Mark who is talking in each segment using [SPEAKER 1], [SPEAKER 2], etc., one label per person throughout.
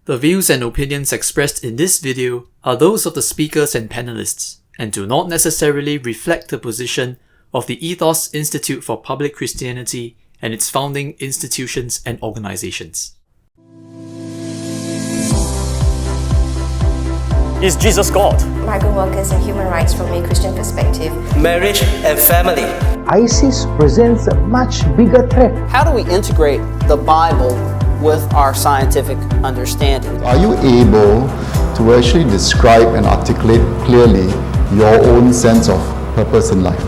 [SPEAKER 1] The views and opinions expressed in this video are those of the speakers and panelists, and do not necessarily reflect the position of the Ethos Institute for Public Christianity and its founding institutions and organizations.
[SPEAKER 2] Is Jesus God?
[SPEAKER 3] Migrant workers and human rights from a Christian perspective.
[SPEAKER 4] Marriage and family.
[SPEAKER 5] ISIS presents a much bigger threat.
[SPEAKER 6] How do we integrate the Bible with our scientific understanding?
[SPEAKER 7] Are you able to actually describe and articulate clearly your own sense of purpose in life?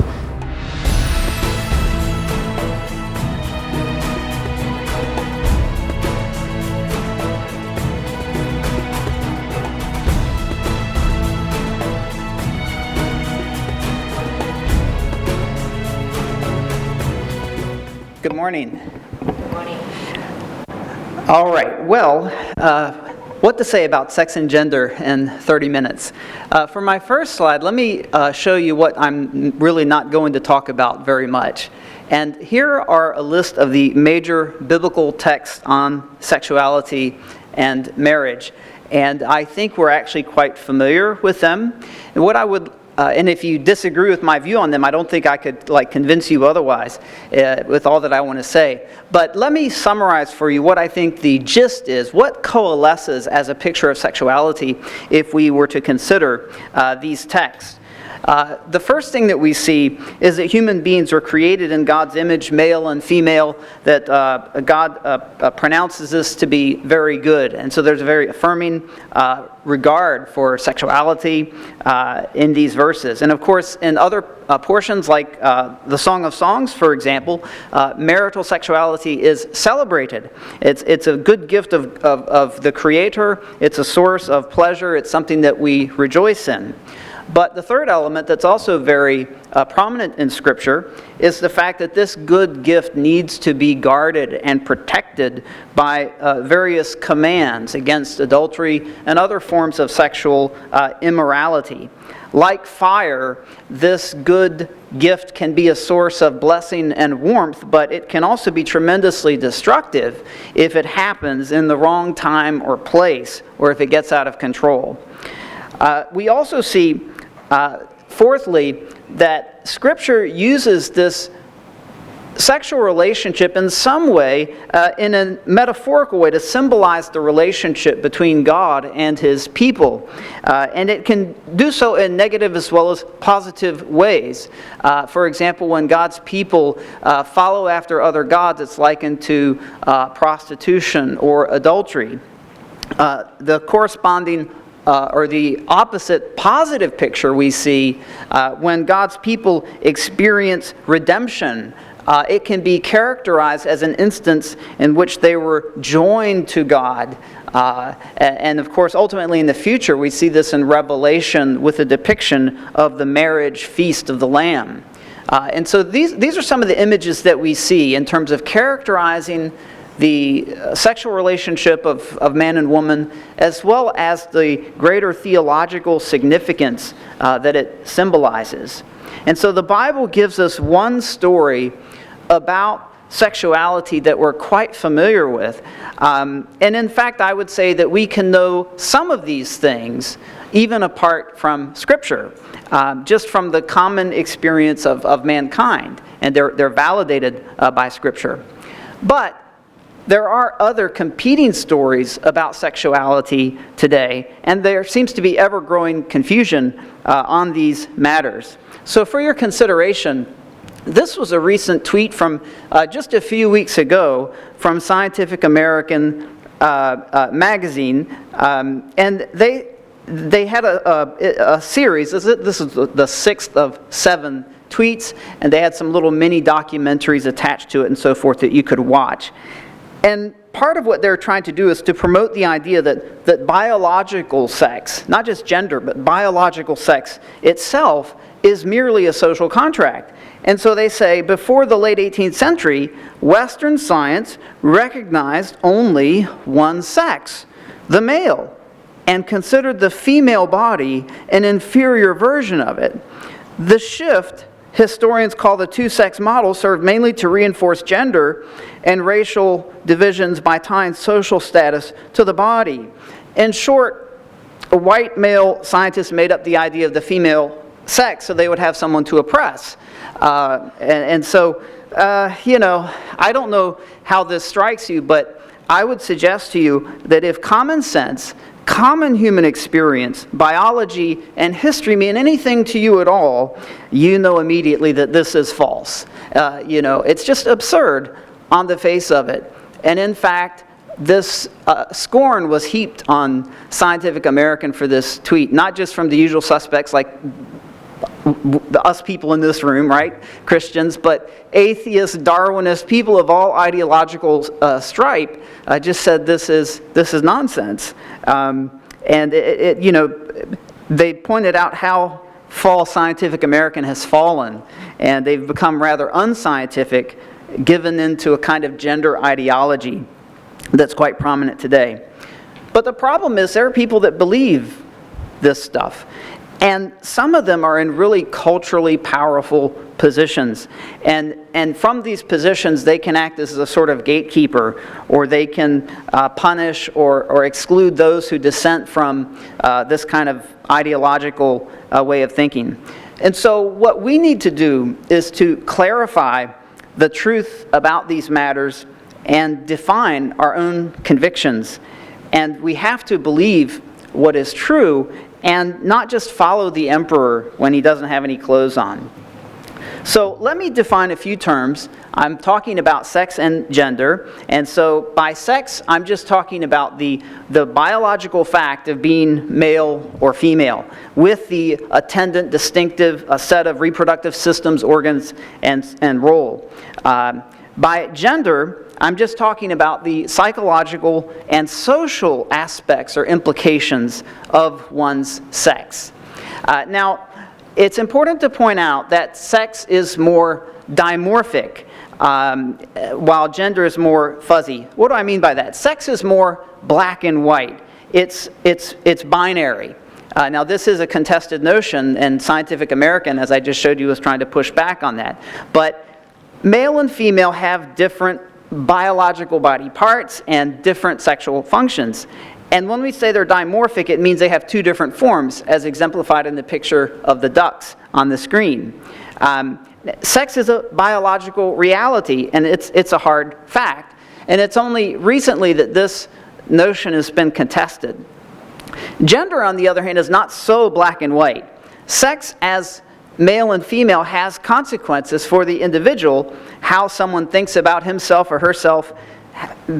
[SPEAKER 6] Good morning.
[SPEAKER 3] Good morning.
[SPEAKER 6] All right, well, what to say about sex and gender in 30 minutes? For my first slide, let me show you what I'm really not going to talk about very much. And here are a list of the major biblical texts on sexuality and marriage. And I think we're actually quite familiar with them. And what I would and if you disagree with my view on them, I don't think I could convince you otherwise with all that I want to say. But let me summarize for you what I think the gist is, what coalesces as a picture of sexuality if we were to consider these texts. The first thing that we see is that human beings were created in God's image, male and female, that God pronounces this to be very good. And so there's a very affirming regard for sexuality in these verses. And of course, in other portions like the Song of Songs, for example, marital sexuality is celebrated. It's a good gift of the Creator. It's a source of pleasure. It's something that we rejoice in. But the third element that's also very prominent in Scripture is the fact that this good gift needs to be guarded and protected by various commands against adultery and other forms of sexual immorality. Like fire, this good gift can be a source of blessing and warmth, but it can also be tremendously destructive if it happens in the wrong time or place, or if it gets out of control. We also see, fourthly, that Scripture uses this sexual relationship in some way, in a metaphorical way, to symbolize the relationship between God and His people. And it can do so in negative as well as positive ways. For example, when God's people follow after other gods, it's likened to prostitution or adultery. The corresponding or the opposite positive picture we see when God's people experience redemption. It can be characterized as an instance in which they were joined to God. And of course, ultimately in the future, we see this in Revelation with a depiction of the marriage feast of the Lamb. And so these are some of the images that we see in terms of characterizing the sexual relationship of man and woman, as well as the greater theological significance that it symbolizes. And so the Bible gives us one story about sexuality that we're quite familiar with. And in fact, I would say that we can know some of these things even apart from Scripture, just from the common experience of mankind. And they're validated by Scripture. But there are other competing stories about sexuality today, and there seems to be ever-growing confusion on these matters. So for your consideration, this was a recent tweet from just a few weeks ago from Scientific American magazine, and they had a series. This is the sixth of 7 tweets, and they had some little mini documentaries attached to it and so forth that you could watch. And part of what they're trying to do is to promote the idea that biological sex, not just gender, but biological sex itself is merely a social contract. And so they say, before the late 18th century, Western science recognized only one sex, the male, and considered the female body an inferior version of it. The shift historians call the two-sex model served mainly to reinforce gender and racial divisions by tying social status to the body. In short, a white male scientist made up the idea of the female sex so they would have someone to oppress. So, I don't know how this strikes you, but I would suggest to you that if common sense, common human experience, biology, and history mean anything to you at all, you know immediately that this is false. It's just absurd on the face of it. And in fact, this scorn was heaped on Scientific American for this tweet, not just from the usual suspects like us people in this room, right? Christians, but atheists, Darwinists, people of all ideological stripe just said this is nonsense. They pointed out how false Scientific American has fallen, and they've become rather unscientific, given into a kind of gender ideology that's quite prominent today. But the problem is there are people that believe this stuff. And some of them are in really culturally powerful positions. And from these positions, they can act as a sort of gatekeeper, or they can punish or exclude those who dissent from this kind of ideological way of thinking. And so what we need to do is to clarify the truth about these matters and define our own convictions. And we have to believe what is true and not just follow the emperor when he doesn't have any clothes on. So let me define a few terms. I'm talking about sex and gender. And so by sex, I'm just talking about the biological fact of being male or female, with the attendant distinctive set of reproductive systems, organs, and role. By gender, I'm just talking about the psychological and social aspects or implications of one's sex. Now, it's important to point out that sex is more dimorphic, while gender is more fuzzy. What do I mean by that? Sex is more black and white. It's binary. Now, this is a contested notion, and Scientific American, as I just showed you, was trying to push back on that. But male and female have different biological body parts and different sexual functions. And when we say they're dimorphic, it means they have two different forms, as exemplified in the picture of the ducks on the screen. Sex is a biological reality, and it's a hard fact. And it's only recently that this notion has been contested. Gender, on the other hand, is not so black and white. Sex as male and female has consequences for the individual, how someone thinks about himself or herself,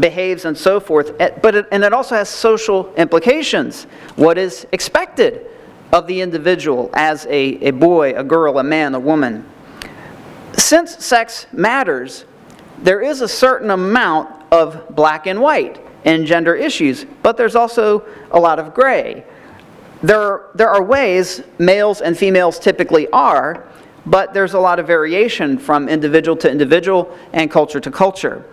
[SPEAKER 6] behaves, and so forth. But it also has social implications. What is expected of the individual as a boy, a girl, a man, a woman. Since sex matters, there is a certain amount of black and white in gender issues, but there's also a lot of gray. There are ways males and females typically are, but there's a lot of variation from individual to individual and culture to culture.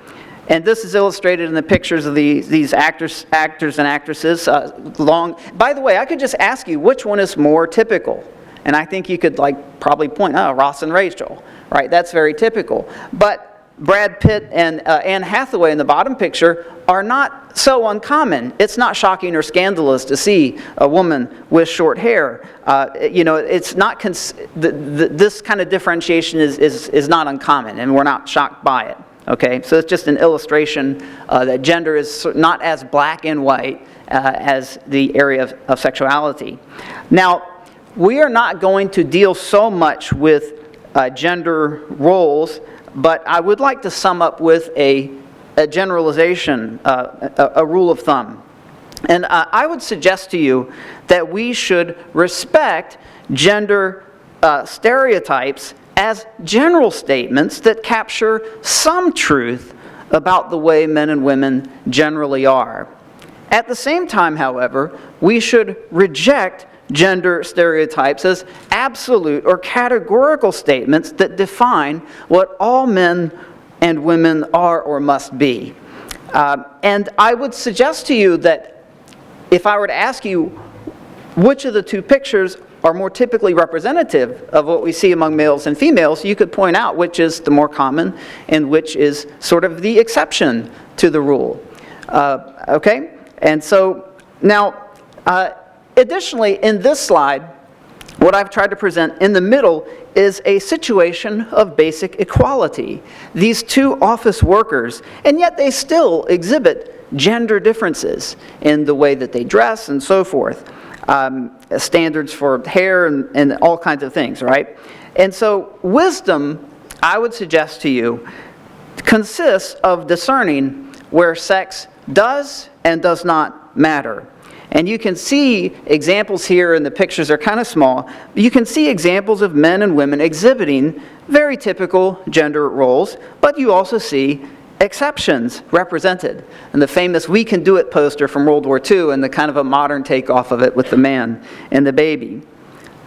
[SPEAKER 6] And this is illustrated in the pictures of these actors and actresses. By the way, I could just ask you which one is more typical. And I think you could probably point, Ross and Rachel, right? That's very typical. But Brad Pitt and Anne Hathaway in the bottom picture are not so uncommon. It's not shocking or scandalous to see a woman with short hair. It's not this kind of differentiation is not uncommon, and we're not shocked by it. Okay, so it's just an illustration that gender is not as black and white as the area of sexuality. Now, we are not going to deal so much with gender roles, but I would like to sum up with a generalization, a rule of thumb. And I would suggest to you that we should respect gender stereotypes as general statements that capture some truth about the way men and women generally are. At the same time, however, we should reject gender stereotypes as absolute or categorical statements that define what all men and women are or must be. And I would suggest to you that if I were to ask you which of the two pictures are more typically representative of what we see among males and females, you could point out which is the more common and which is sort of the exception to the rule. Okay? And so Now, additionally, in this slide, what I've tried to present in the middle is a situation of basic equality. These two office workers, and yet they still exhibit gender differences in the way that they dress and so forth. Standards for hair and all kinds of things, right? And so wisdom, I would suggest to you, consists of discerning where sex does and does not matter. And you can see examples here, and the pictures are kind of small. You can see examples of men and women exhibiting very typical gender roles, but you also see exceptions represented. And the famous "We Can Do It" poster from World War II and the kind of a modern takeoff of it with the man and the baby.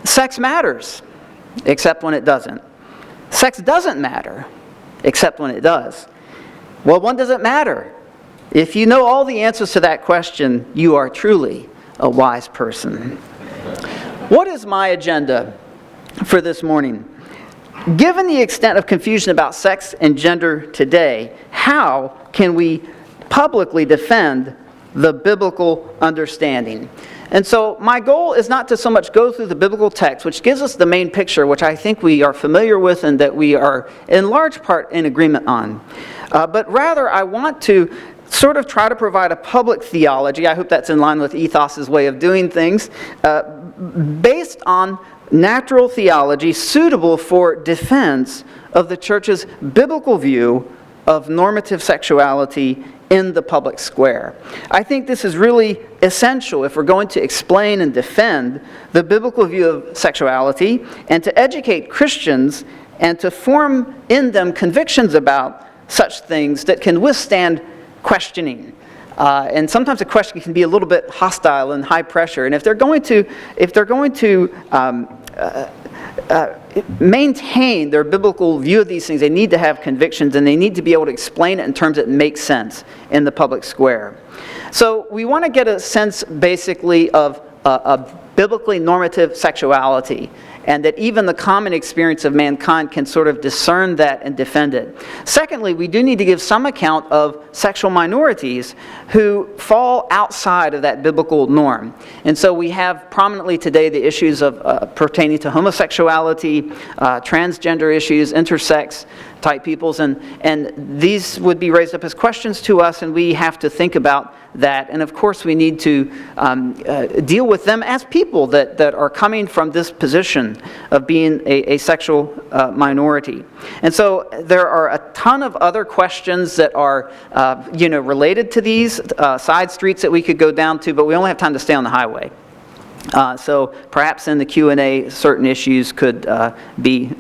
[SPEAKER 6] Sex matters, except when it doesn't. Sex doesn't matter, except when it does. Well, when does it matter? If you know all the answers to that question, you are truly a wise person. What is my agenda for this morning? Given the extent of confusion about sex and gender today, how can we publicly defend the biblical understanding? And so my goal is not to so much go through the biblical text, which gives us the main picture, which I think we are familiar with and that we are in large part in agreement on. But rather I want to sort of try to provide a public theology. I hope that's in line with Ethos's way of doing things, based on natural theology suitable for defense of the church's biblical view of normative sexuality in the public square. I think this is really essential if we're going to explain and defend the biblical view of sexuality and to educate Christians and to form in them convictions about such things that can withstand questioning. And sometimes a question can be a little bit hostile and high pressure. And if they're going to maintain their biblical view of these things, they need to have convictions and they need to be able to explain it in terms that make sense in the public square. So we want to get a sense basically of a biblically normative sexuality, and that even the common experience of mankind can sort of discern that and defend it. Secondly, we do need to give some account of sexual minorities who fall outside of that biblical norm. And so we have prominently today the issues of pertaining to homosexuality, transgender issues, intersex type peoples, and these would be raised up as questions to us, and we have to think about that. And of course we need to deal with them as people that are coming from this position of being a sexual minority. And so there are a ton of other questions that are related to these side streets that we could go down to, but we only have time to stay on the highway. So perhaps in the Q&A certain issues could be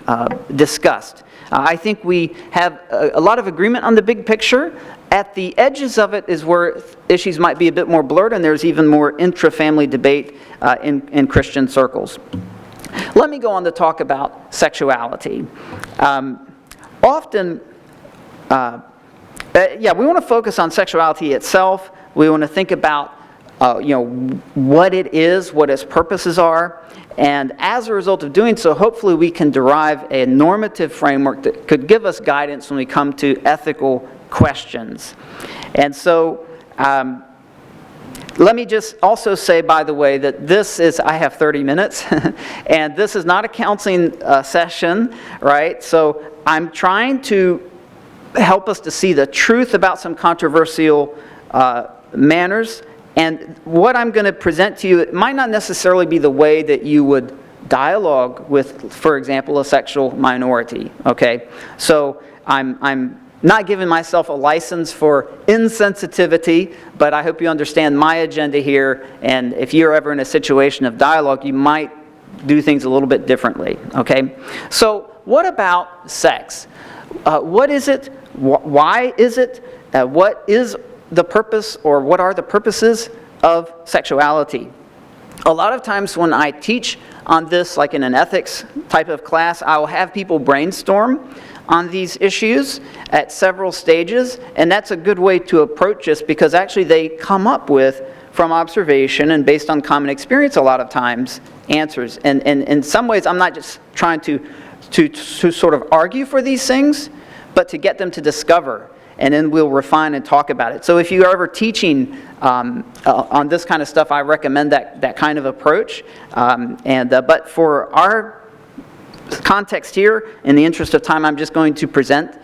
[SPEAKER 6] discussed. I think we have a lot of agreement on the big picture. At the edges of it is where issues might be a bit more blurred, and there's even more intra-family debate in Christian circles. Let me go on to talk about sexuality. Often, we want to focus on sexuality itself. We want to think about what it is, what its purposes are. And as a result of doing so, hopefully we can derive a normative framework that could give us guidance when we come to ethical questions. And so, let me just also say, by the way, that I have 30 minutes, and this is not a counseling session, right? So I'm trying to help us to see the truth about some controversial manners. And what I'm going to present to you, it might not necessarily be the way that you would dialogue with, for example, a sexual minority, okay? So I'm not giving myself a license for insensitivity, but I hope you understand my agenda here, and if you're ever in a situation of dialogue, you might do things a little bit differently, okay? So what about sex? What is it? Why is it? What is the purpose, or what are the purposes of sexuality? A lot of times when I teach on this, like in an ethics type of class, I will have people brainstorm on these issues at several stages, and that's a good way to approach this because actually they come up with, from observation and based on common experience a lot of times, answers. And in some ways I'm not just trying to sort of argue for these things, but to get them to discover. and then we'll refine and talk about it. So if you're ever teaching on this kind of stuff, I recommend that kind of approach. But for our context here, in the interest of time, I'm just going to present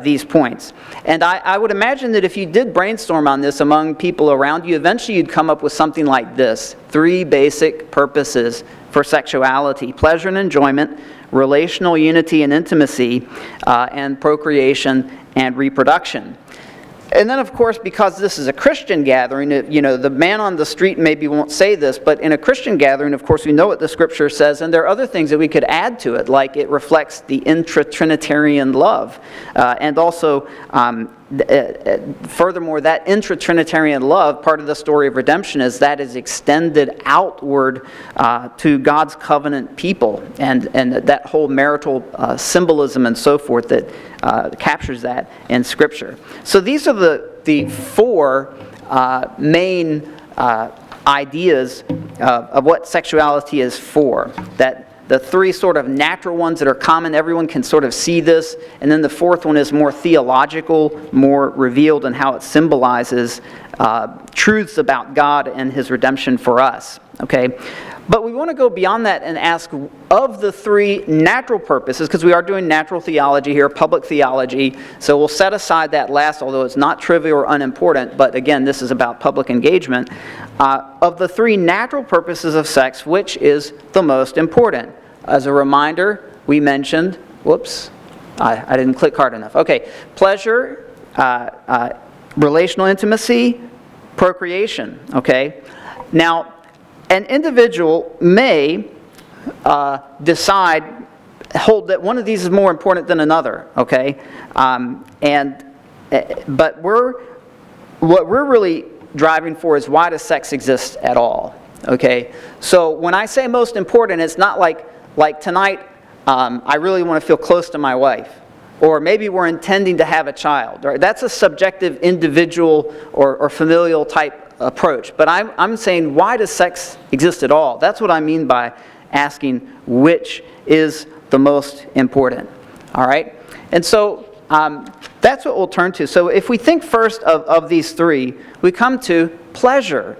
[SPEAKER 6] these points. And I would imagine that if you did brainstorm on this among people around you, eventually you'd come up with something like this: 3 basic purposes for sexuality: pleasure and enjoyment, relational unity and intimacy, and procreation and reproduction. And then, of course, because this is a Christian gathering, the man on the street maybe won't say this, but in a Christian gathering, of course, we know what the Scripture says, and there are other things that we could add to it, like it reflects the intra-Trinitarian love. And also, furthermore, that intra-Trinitarian love, part of the story of redemption, is that is extended outward to God's covenant people, and that whole marital symbolism and so forth that captures that in Scripture. So these are the 4 main ideas of what sexuality is for. That the 3 sort of natural ones that are common, everyone can sort of see this. And then the 4th one is more theological, more revealed in how it symbolizes truths about God and His redemption for us. Okay? But we want to go beyond that and ask, of the 3 natural purposes, because we are doing natural theology here, public theology, so we'll set aside that last, although it's not trivial or unimportant, but again, this is about public engagement. Of the 3 natural purposes of sex, which is the most important? As a reminder, we mentioned, I didn't click hard enough. Okay, pleasure, relational intimacy, procreation, okay? Now, an individual may hold that one of these is more important than another, okay? But what we're really driving for is, why does sex exist at all, okay? So when I say most important, it's not like tonight, I really want to feel close to my wife. Or maybe we're intending to have a child, right? That's a subjective, individual, or familial type approach. But I'm saying, why does sex exist at all? That's what I mean by asking which is the most important. All right? And so that's what we'll turn to. So if we think first of these 3, we come to pleasure.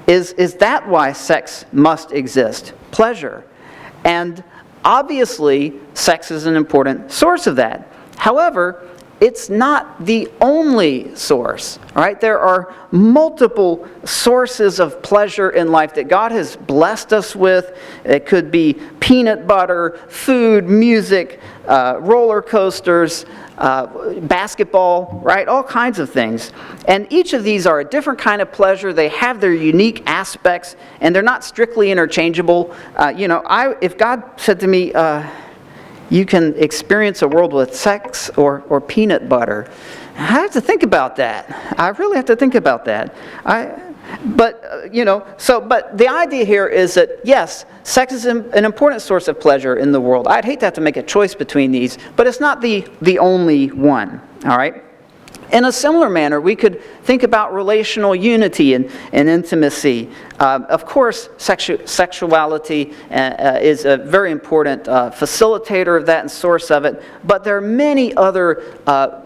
[SPEAKER 6] Is that why sex must exist? Pleasure. And obviously, sex is an important source of that. However, it's not the only source, right? There are multiple sources of pleasure in life that God has blessed us with. It could be peanut butter, food, music, roller coasters, basketball, right? All kinds of things. And each of these are a different kind of pleasure. They have their unique aspects, and they're not strictly interchangeable. If God said to me, you can experience a world with sex or peanut butter, I have to think about that. I really have to think about that. But the idea here is that, yes, sex is an important source of pleasure in the world. I'd hate to have to make a choice between these, but it's not the only one, all right? In a similar manner, we could think about relational unity and intimacy. Of course, sexuality is a very important facilitator of that and source of it, but there are many other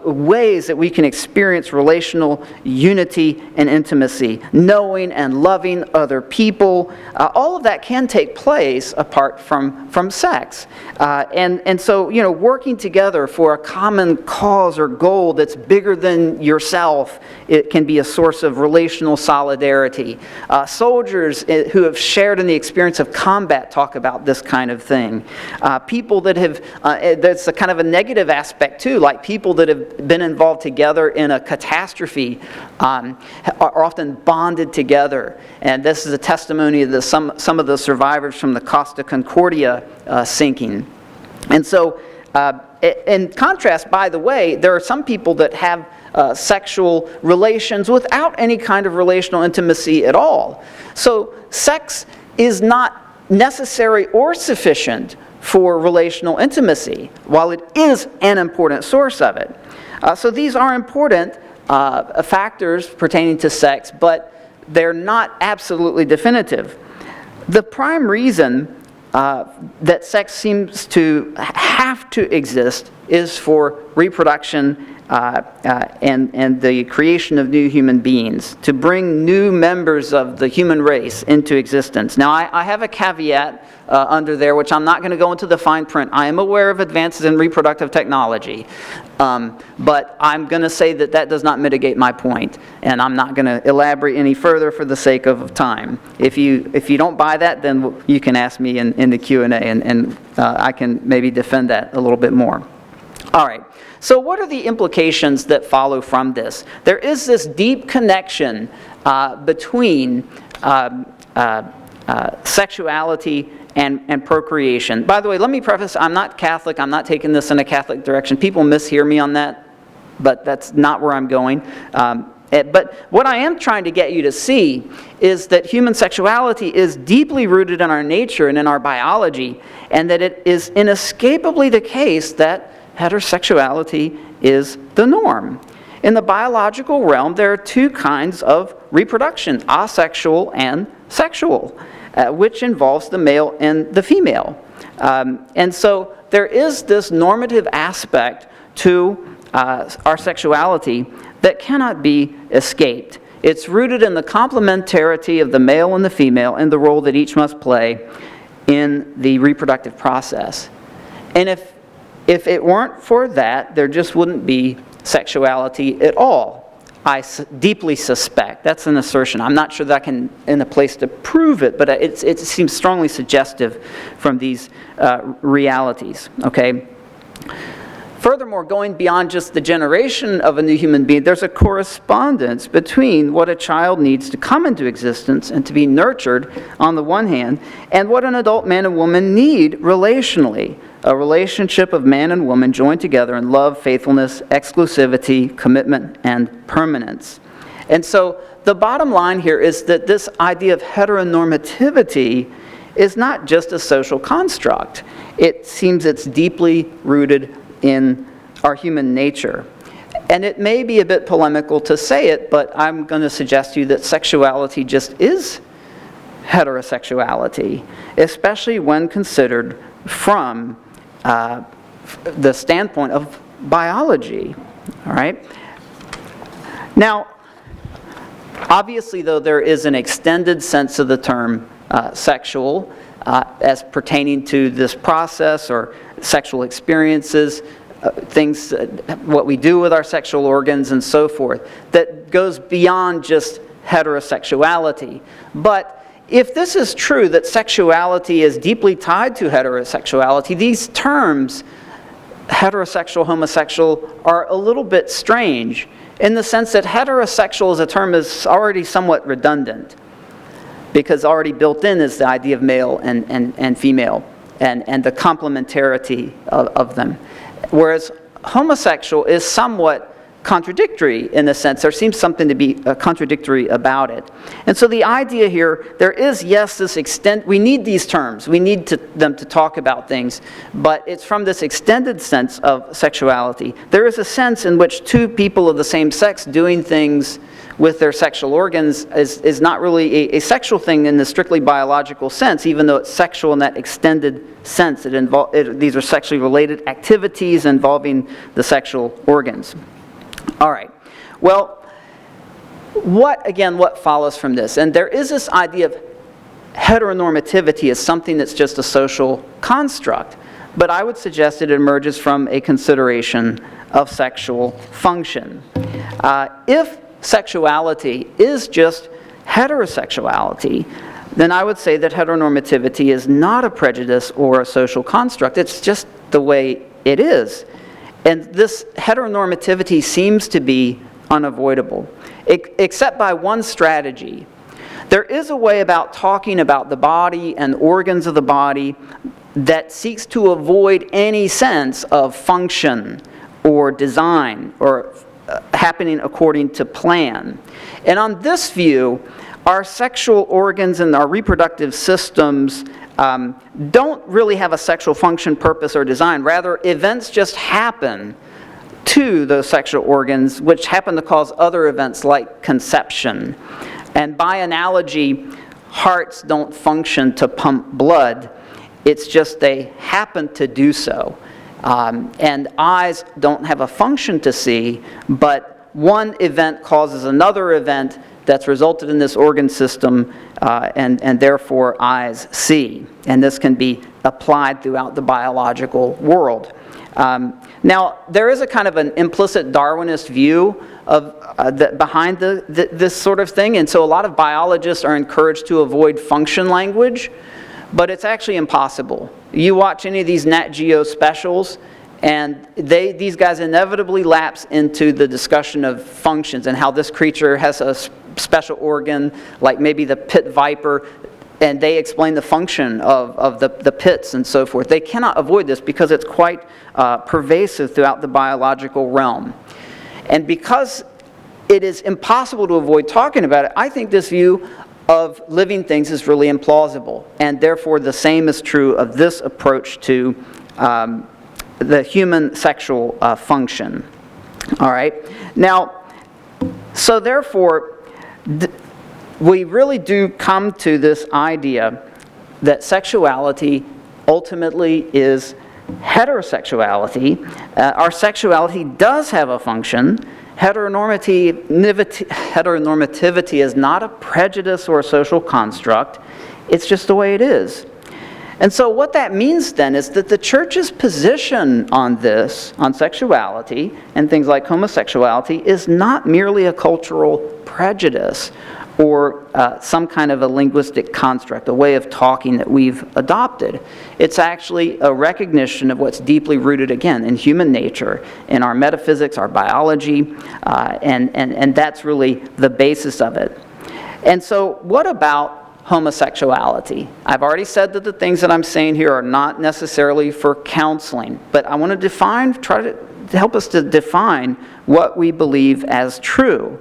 [SPEAKER 6] ways that we can experience relational unity and intimacy. Knowing and loving other people, all of that can take place apart from sex. And so, working together for a common cause or goal that's bigger than yourself, it can be a source of relational solidarity. Soldiers who have shared in the experience of combat talk about this kind of thing. People that have, that's a kind of a negative aspect too, like people that have been involved together in a catastrophe are often bonded together. And this is a testimony of some of the survivors from the Costa Concordia sinking. And so, in contrast, by the way, there are some people that have sexual relations without any kind of relational intimacy at all. So sex is not necessary or sufficient for relational intimacy, while it is an important source of it. So these are important factors pertaining to sex, but they're not absolutely definitive. The prime reason that sex seems to have to exist is for reproduction and the creation of new human beings, to bring new members of the human race into existence. Now, I have a caveat under there, which I'm not going to go into the fine print. I am aware of advances in reproductive technology, but I'm going to say that that does not mitigate my point, and I'm not going to elaborate any further for the sake of time. If you don't buy that, then you can ask me in the Q&A, and I can maybe defend that a little bit more. All right. So what are the implications that follow from this? There is this deep connection between sexuality and procreation. By the way, let me preface, I'm not Catholic. I'm not taking this in a Catholic direction. People mishear me on that, but that's not where I'm going. But what I am trying to get you to see is that human sexuality is deeply rooted in our nature and in our biology, and that it is inescapably the case that heterosexuality is the norm. In the biological realm, there are two kinds of reproduction, asexual and sexual, which involves the male and the female. And so there is this normative aspect to our sexuality that cannot be escaped. It's rooted in the complementarity of the male and the female and the role that each must play in the reproductive process. And if it weren't for that, there just wouldn't be sexuality at all. I deeply suspect. That's an assertion. I'm not sure that I can in a place to prove it, but it seems strongly suggestive from these realities. Okay. Furthermore, going beyond just the generation of a new human being, there's a correspondence between what a child needs to come into existence and to be nurtured on the one hand, and what an adult man and woman need relationally. A relationship of man and woman joined together in love, faithfulness, exclusivity, commitment, and permanence. And so the bottom line here is that this idea of heteronormativity is not just a social construct. It seems it's deeply rooted in our human nature. And it may be a bit polemical to say it, but I'm going to suggest to you that sexuality just is heterosexuality, especially when considered from the standpoint of biology. All right? Now, obviously, though, there is an extended sense of the term sexual as pertaining to this process or sexual experiences, things, what we do with our sexual organs and so forth, that goes beyond just heterosexuality. But if this is true, that sexuality is deeply tied to heterosexuality, these terms, heterosexual, homosexual, are a little bit strange in the sense that heterosexual as a term is already somewhat redundant, because already built in is the idea of male and female and the complementarity of them. Whereas homosexual is somewhat contradictory in a sense. There seems something to be contradictory about it. And so the idea here, there is, yes, this extent, we need these terms. We need them to talk about things, but it's from this extended sense of sexuality. There is a sense in which two people of the same sex doing things with their sexual organs is not really a sexual thing in the strictly biological sense, even though it's sexual in that extended sense. These are sexually related activities involving the sexual organs. All right. Well, what follows from this? And there is this idea of heteronormativity as something that's just a social construct, but I would suggest it emerges from a consideration of sexual function. If sexuality is just heterosexuality, then I would say that heteronormativity is not a prejudice or a social construct. It's just the way it is. And this heteronormativity seems to be unavoidable, except by one strategy. There is a way about talking about the body and organs of the body that seeks to avoid any sense of function or design or happening according to plan. And on this view, our sexual organs and our reproductive systems don't really have a sexual function, purpose, or design. Rather, events just happen to those sexual organs, which happen to cause other events like conception. And by analogy, hearts don't function to pump blood. It's just they happen to do so. And eyes don't have a function to see, but one event causes another event that's resulted in this organ system, and therefore eyes see. And this can be applied throughout the biological world. Now, there is a kind of an implicit Darwinist view of behind this sort of thing, and so a lot of biologists are encouraged to avoid function language, but it's actually impossible. You watch any of these Nat Geo specials, and these guys inevitably lapse into the discussion of functions and how this creature has a special organ, like maybe the pit viper, and they explain the function of the pits and so forth. They cannot avoid this because it's quite pervasive throughout the biological realm. And because it is impossible to avoid talking about it, I think this view of living things is really implausible. And therefore, the same is true of this approach to the human sexual function. All right? Now, so therefore, we really do come to this idea that sexuality ultimately is heterosexuality. Our sexuality does have a function. Heteronormativity is not a prejudice or a social construct. It's just the way it is. And so what that means then is that the church's position on this, on sexuality, and things like homosexuality, is not merely a cultural prejudice or some kind of a linguistic construct, a way of talking that we've adopted. It's actually a recognition of what's deeply rooted, again, in human nature, in our metaphysics, our biology, and that's really the basis of it. And so what about homosexuality? I've already said that the things that I'm saying here are not necessarily for counseling, but I want to try to help us to define what we believe as true.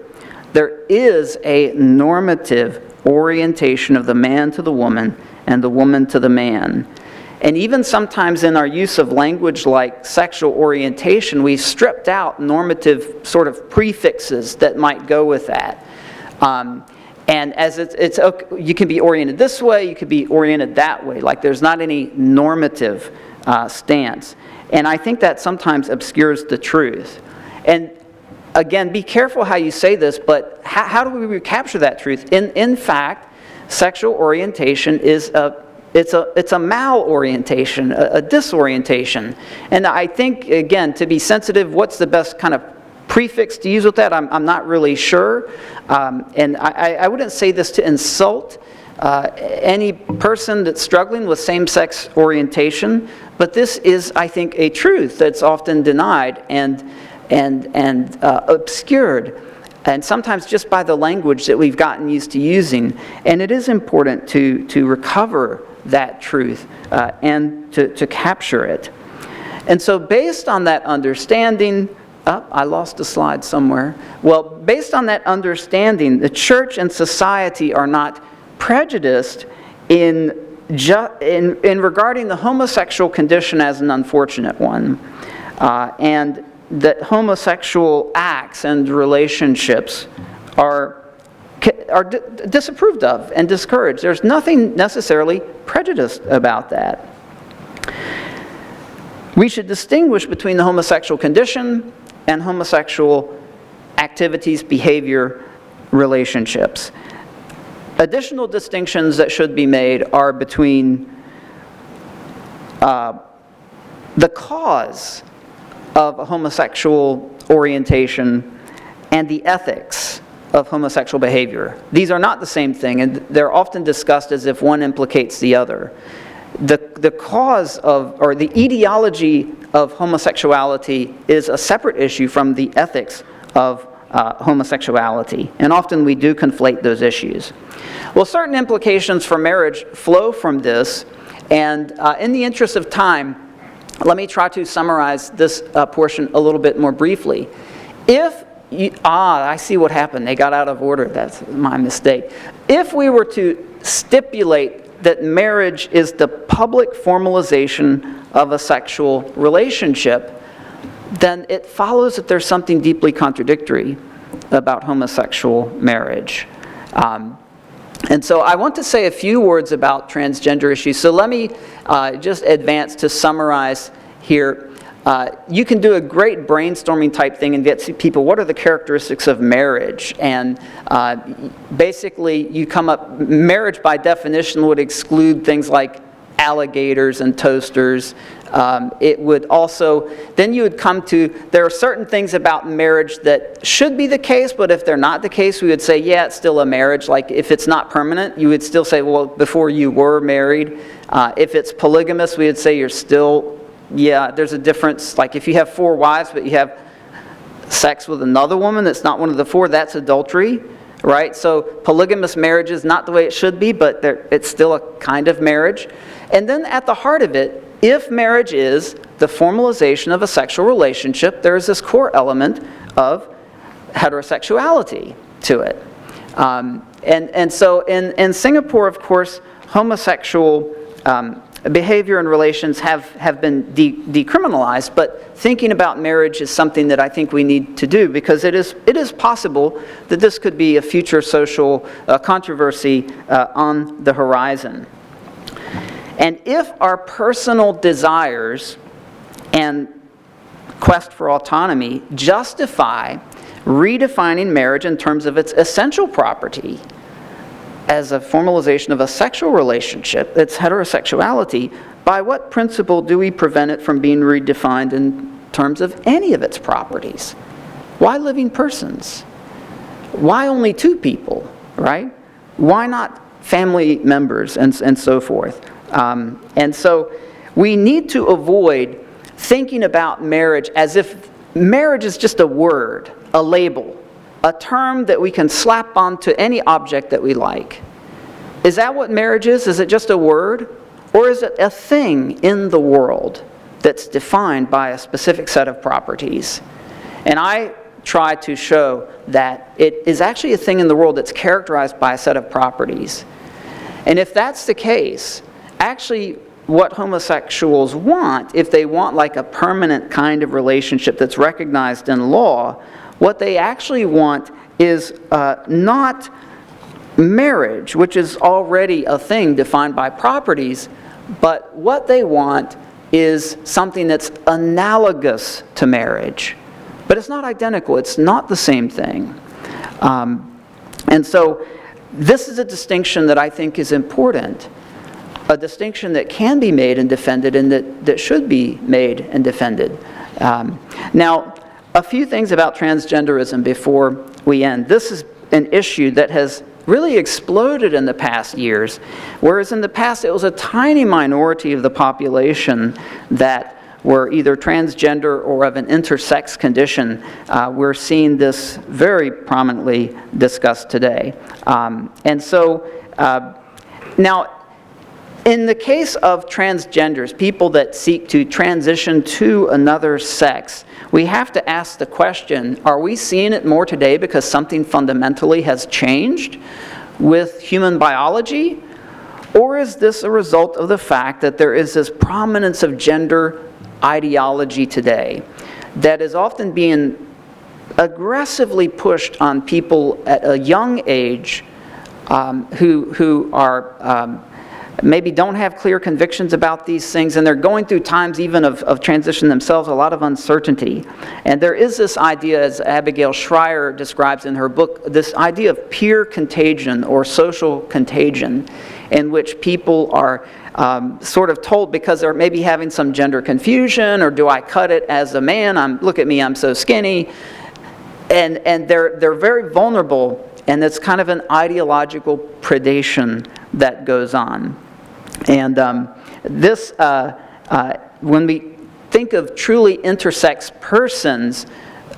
[SPEAKER 6] There is a normative orientation of the man to the woman and the woman to the man. And even sometimes in our use of language like sexual orientation, we've stripped out normative sort of prefixes that might go with that. And as it's you can be oriented this way, you could be oriented that way. Like there's not any normative stance. And I think that sometimes obscures the truth. And again, be careful how you say this, but how do we recapture that truth? In fact, sexual orientation is a malorientation, a disorientation. And I think, again, to be sensitive, what's the best kind of prefix to use with that? I'm not really sure. And I wouldn't say this to insult any person that's struggling with same-sex orientation, but this is, I think, a truth that's often denied and obscured, and sometimes just by the language that we've gotten used to using. And it is important to recover that truth and to capture it. And so based on that understanding, I lost a slide somewhere. Well, based on that understanding, the church and society are not prejudiced in regarding the homosexual condition as an unfortunate one. And that homosexual acts and relationships are disapproved of and discouraged. There's nothing necessarily prejudiced about that. We should distinguish between the homosexual condition and homosexual activities, behavior, relationships. Additional distinctions that should be made are between the cause of a homosexual orientation and the ethics of homosexual behavior. These are not the same thing, and they're often discussed as if one implicates the other. The cause of, or the etiology of homosexuality is a separate issue from the ethics of homosexuality, and often we do conflate those issues. Well, certain implications for marriage flow from this, and in the interest of time, let me try to summarize this portion a little bit more briefly. I see what happened. They got out of order. That's my mistake. If we were to stipulate that marriage is the public formalization of a sexual relationship, then it follows that there's something deeply contradictory about homosexual marriage. And so I want to say a few words about transgender issues. So let me just advance to summarize here. you can do a great brainstorming type thing and get people, what are the characteristics of marriage? And basically you come up, marriage by definition would exclude things like alligators and toasters. It would also, then you would come to, there are certain things about marriage that should be the case, but if they're not the case, we would say, yeah, it's still a marriage. Like if it's not permanent, you would still say, well, before you were married. If it's polygamous, we would say you're still, yeah, there's a difference. Like if you have 4 wives, but you have sex with another woman that's not one of the 4, that's adultery, right? So polygamous marriage is not the way it should be, but it's still a kind of marriage. And then at the heart of it, if marriage is the formalization of a sexual relationship, there is this core element of heterosexuality to it. And so in Singapore, of course, homosexual behavior and relations have been decriminalized, but thinking about marriage is something that I think we need to do, because it is possible that this could be a future social controversy on the horizon. And if our personal desires and quest for autonomy justify redefining marriage in terms of its essential property as a formalization of a sexual relationship, its heterosexuality, by what principle do we prevent it from being redefined in terms of any of its properties? Why living persons? Why only 2 people, right? Why not family members and so forth? And so we need to avoid thinking about marriage as if marriage is just a word, a label, a term that we can slap onto any object that we like. Is that what marriage is? Is it just a word? Or is it a thing in the world that's defined by a specific set of properties? And I try to show that it is actually a thing in the world that's characterized by a set of properties. And if that's the case, actually what homosexuals want, if they want like a permanent kind of relationship that's recognized in law, what they actually want is not marriage, which is already a thing defined by properties, but what they want is something that's analogous to marriage. But it's not identical, it's not the same thing. And so this is a distinction that I think is important, a distinction that can be made and defended, and that should be made and defended. Now, a few things about transgenderism before we end. This is an issue that has really exploded in the past years, whereas in the past it was a tiny minority of the population that were either transgender or of an intersex condition. We're seeing this very prominently discussed today. And so, now, in the case of transgenders, people that seek to transition to another sex, we have to ask the question, are we seeing it more today because something fundamentally has changed with human biology? Or is this a result of the fact that there is this prominence of gender ideology today that is often being aggressively pushed on people at a young age who are maybe don't have clear convictions about these things, and they're going through times even of transition themselves, a lot of uncertainty. And there is this idea, as Abigail Schreier describes in her book, this idea of peer contagion or social contagion, in which people are sort of told, because they're maybe having some gender confusion, or do I cut it as a man? Look at me, I'm so skinny. And they're very vulnerable, and it's kind of an ideological predation that goes on. And this, when we think of truly intersex persons,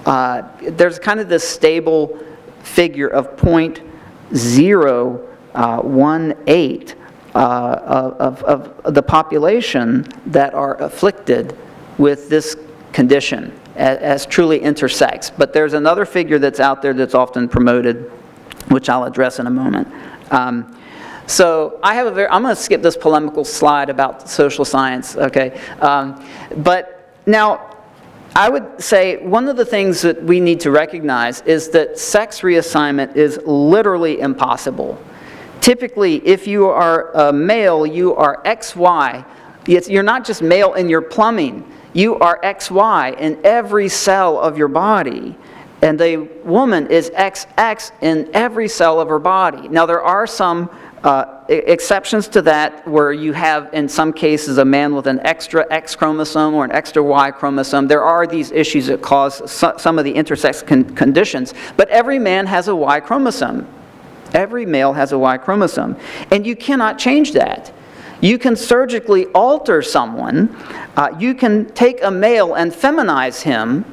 [SPEAKER 6] there's kind of this stable figure of 0.018 of the population that are afflicted with this condition as truly intersex. But there's another figure that's out there that's often promoted, which I'll address in a moment. So I have I'm going to skip this polemical slide about social science, okay? But now, I would say one of the things that we need to recognize is that sex reassignment is literally impossible. Typically, if you are a male, you are XY. You're not just male in your plumbing. you are XY in every cell of your body. And a woman is XX in every cell of her body. Now, there are some exceptions to that where you have, in some cases, a man with an extra X chromosome or an extra Y chromosome. There are these issues that cause some of the intersex conditions. But every man has a Y chromosome. Every male has a Y chromosome. And you cannot change that. You can surgically alter someone. You can take a male and feminize him,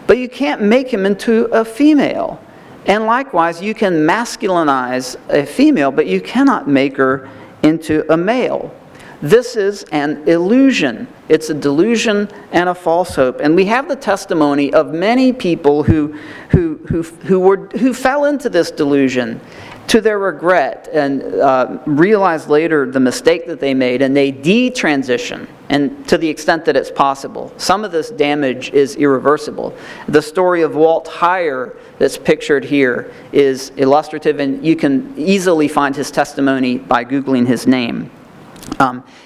[SPEAKER 6] but you can't make him into a female. And likewise, you can masculinize a female, but you cannot make her into a male. This is an illusion. It's a delusion and a false hope. And we have the testimony of many people who fell into this delusion to their regret and realized later the mistake that they made, and they detransition, and to the extent that it's possible. Some of this damage is irreversible. The story of Walt Heyer that's pictured here is illustrative, and you can easily find his testimony by Googling his name.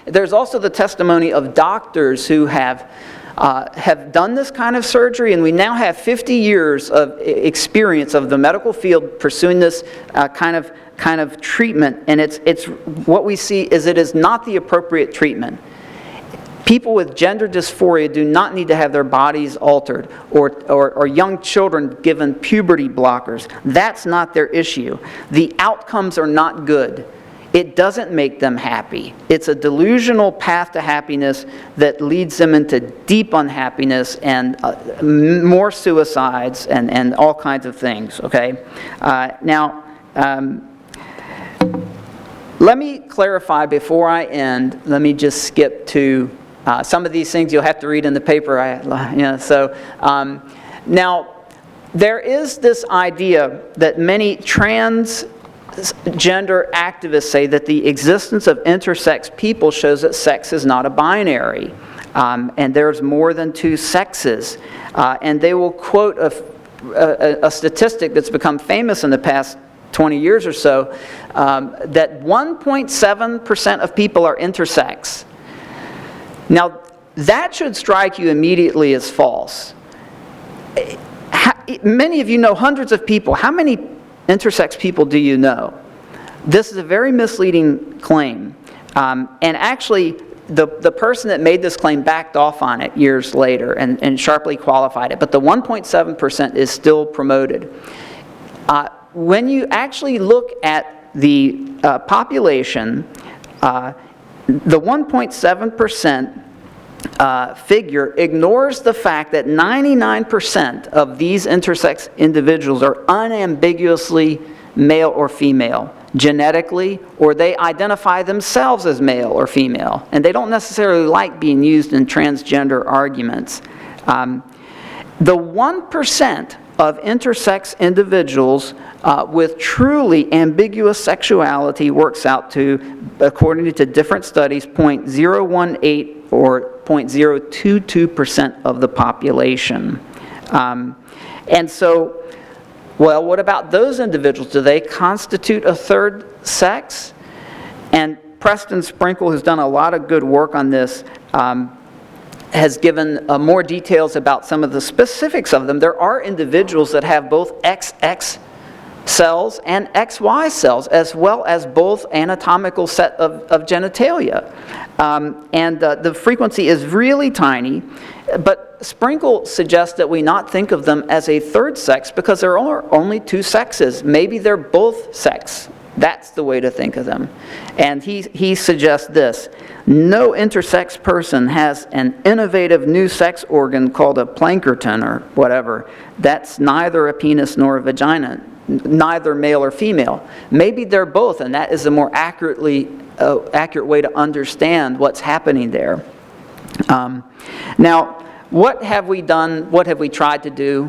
[SPEAKER 6] There's also the testimony of doctors who have done this kind of surgery, and we now have 50 years of experience of the medical field pursuing this kind of treatment, and it's what we see is it is not the appropriate treatment. People with gender dysphoria do not need to have their bodies altered, or young children given puberty blockers. That's not their issue. The outcomes are not good. It doesn't make them happy. It's a delusional path to happiness that leads them into deep unhappiness and more suicides and all kinds of things, okay? Now, let me clarify before I end. Let me just skip to some of these things you'll have to read in the paper. Now, there is this idea that many transgender activists say that the existence of intersex people shows that sex is not a binary, and there's more than two sexes. And they will quote a statistic that's become famous in the past 20 years or so, that 1.7% of people are intersex. Now, that should strike you immediately as false. Many of you know hundreds of people. How many intersex people do you know? This is a very misleading claim. And actually, the person that made this claim backed off on it years later and sharply qualified it. But the 1.7% is still promoted. When you actually look at the population, the 1.7% figure ignores the fact that 99% of these intersex individuals are unambiguously male or female genetically, or they identify themselves as male or female, and they don't necessarily like being used in transgender arguments. The 1% of intersex individuals with truly ambiguous sexuality works out to, according to different studies, 0.018 or 0.022% of the population. And so, well, what about those individuals? Do they constitute a third sex? And Preston Sprinkle, who's done a lot of good work on this, has given more details about some of the specifics of them. There are individuals that have both XX cells and XY cells, as well as both anatomical set of genitalia. And the frequency is really tiny, but Sprinkle suggests that we not think of them as a third sex because there are only two sexes. Maybe they're both sex. That's the way to think of them. And he suggests this: no intersex person has an innovative new sex organ called a Plankerton or whatever. That's neither a penis nor a vagina, neither male or female. Maybe they're both, and that is a more accurate way to understand what's happening there. Now, what have we done? What have we tried to do?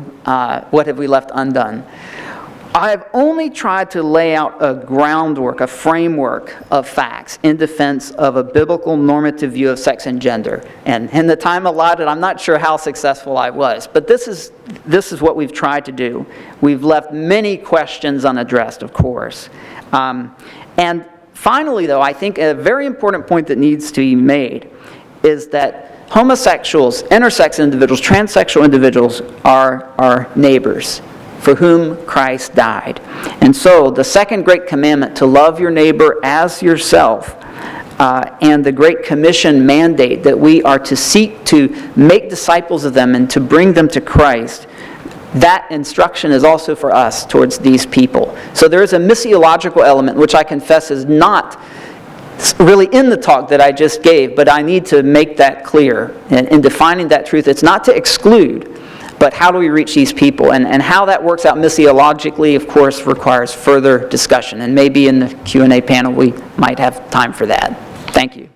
[SPEAKER 6] What have we left undone? I have only tried to lay out a groundwork, a framework of facts in defense of a biblical normative view of sex and gender. And in the time allotted, I'm not sure how successful I was, but this is what we've tried to do. We've left many questions unaddressed, of course. And finally, though, I think a very important point that needs to be made is that homosexuals, intersex individuals, transsexual individuals are our neighbors for whom Christ died. And so the second great commandment, to love your neighbor as yourself, and the Great Commission mandate that we are to seek to make disciples of them and to bring them to Christ, that instruction is also for us towards these people. So there is a missiological element, which I confess is not really in the talk that I just gave, but I need to make that clear. In defining that truth, it's not to exclude, but how do we reach these people? And how that works out missiologically, of course, requires further discussion. And maybe in the Q&A panel we might have time for that. Thank you.